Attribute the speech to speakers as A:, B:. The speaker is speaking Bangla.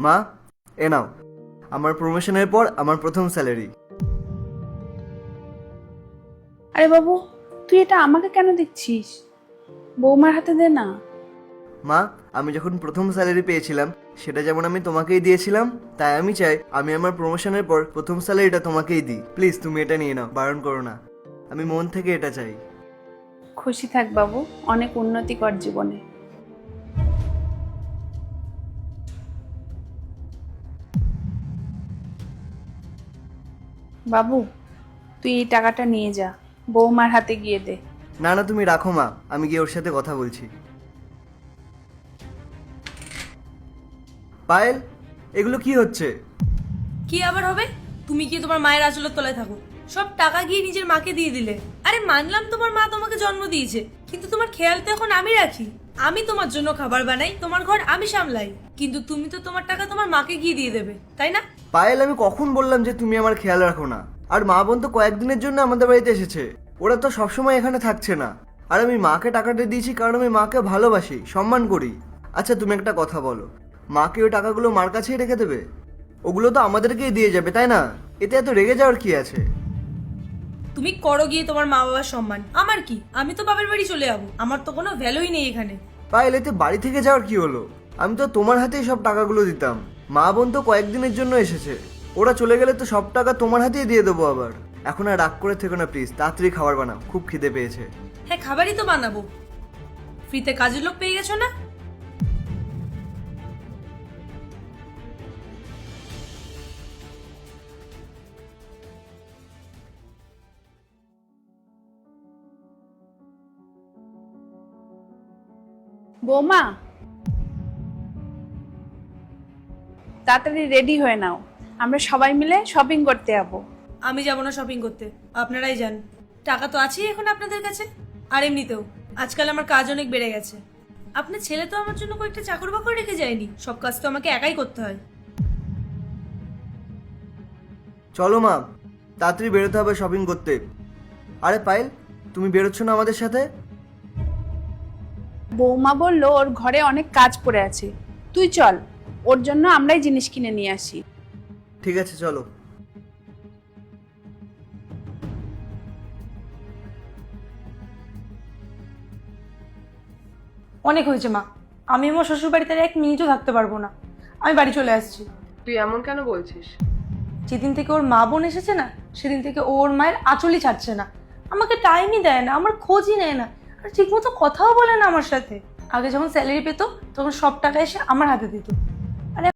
A: মা, এ নাও আমার প্রমোশনের পর আমার প্রথম স্যালারি।
B: আরে বাবু, তুই এটা আমাকে কেন দিচ্ছিস? বৌমার হাতে দে না।
A: মা, আমি যখন প্রথম স্যালারি পেয়েছিলাম সেটা যেমন আমি তোমাকেই দিয়েছিলাম, তাই আমি চাই আমি আমার প্রমোশনের পর প্রথম স্যালারিটা তোমাকেই দিই। প্লিজ তুমি এটা নিয়ে নাও, বারণ করো না, আমি মন থেকে এটা চাই।
B: খুশি থাক বাবু, অনেক উন্নতি কর জীবনে। বাবু, তুই এই টাকাটা নিয়ে যা, বৌমার হাতে গিয়ে দে।
A: না না, তুমি রাখো মা, আমি গিয়ে ওর সাথে কথা বলছি। পায়েল, এগুলো কি হচ্ছে?
C: কি আবার হবে? তুমি কি তোমার মায়ের আঁচলের তলায় থাকো? সব টাকা গিয়ে নিজের মাকে দিয়ে দিলে। আরে মানলাম তোমার মা তোমাকে জন্ম দিয়েছে, কিন্তু তোমার খেয়াল তো এখন আমি রাখি। আমি তোমার জন্য খাবার বানাই, তোমার ঘর আমি সামলাই, কিন্তু তুমি তো তোমার টাকা তোমার মাকে গিয়ে দিয়ে দেবে, তাই না?
A: পায়েল, আমি কখন বললাম যে তুমি আমার খেয়াল রাখো না? আর মা বোন তো কয়েকদিনের জন্য আমাদের বাড়িতে এসেছে, ওরা তো সবসময় এখানে থাকছে না। আর আমি মাকে টাকাটা দিয়েছি কারণ আমি মাকে ভালোবাসি, সম্মান করি। আচ্ছা তুমি একটা কথা বলো, মাকে ওই টাকাগুলো মার কাছেই রেখে দেবে? ওগুলো তো আমাদেরকেই দিয়ে যাবে, তাই না? এতে এত রেগে যাওয়ার কি আছে?
C: তুমি করো গিয়ে তোমার মা বাবার সম্মান, আমার কি? আমি তো বাবার বাড়ি চলে যাবো, আমার তো কোনো ভ্যালুই নেই এখানে।
A: পায়েল, এতে বাড়ি থেকে যাওয়ার কি হলো? আমি তো তোমার হাতেই সব টাকাগুলো দিতাম। মা বোন তো কয়েকদিনের জন্য এসেছে, ওরা চলে গেলে তো সব টাকা তোমার হাতেই দিয়ে দেবো আবার। এখন আর রাগ করে থেকো না প্লিজ, তাড়াতাড়ি খাবার বানাও, খুব খিদে পেয়েছে।
C: হ্যাঁ, খাবারই তো বানাবো। ফ্রিতে কাজের লোক পেয়ে গেছো না?
B: বৌমা, তাড়াতাড়ি রেডি হয়ে নাও, আমরা সবাই মিলে শপিং করতে যাবো।
C: আমি যাবো না শপিং করতে, আপনারাই যান। টাকা তো আছেই এখন আপনাদের কাছে। আর এমনিতেও আজকাল আমার কাজ অনেক বেড়ে গেছে। আপনার ছেলে তো আমার জন্য কয়েকটা চাকর বাকর রেখে যায়নি, সব কাজ তো আমাকে একাই করতে হয়।
A: চলো মা, তাড়াতাড়ি বেরোতে হবে শপিং করতে। আরে পায়েল, তুমি বেরোচ্ছ না আমাদের সাথে?
B: বৌমা বলল ওর ঘরে অনেক কাজ পড়ে আছে, তুই চল, ওর জন্য আমরাই জিনিস কিনে নিয়ে আসি।
A: ঠিক আছে চলো।
C: অনেক হয়েছে মা, আমি আমার শ্বশুর বাড়িতে আর 1 মিনিটও থাকতে পারবো না। আমি বাড়ি চলে আসছি।
D: তুই এমন কেন বলছিস?
C: যেদিন থেকে ওর মা বোন এসেছে না, সেদিন থেকে ওর মায়ের আঁচলই ছাড়ছে না। আমাকে টাইমই দেয় না, আমার খোঁজই নেয় না, আর ঠিকমতো কথাও বলে না আমার সাথে। আগে যখন স্যালারি পেতো তখন সব টাকা এসে আমার হাতে দিত,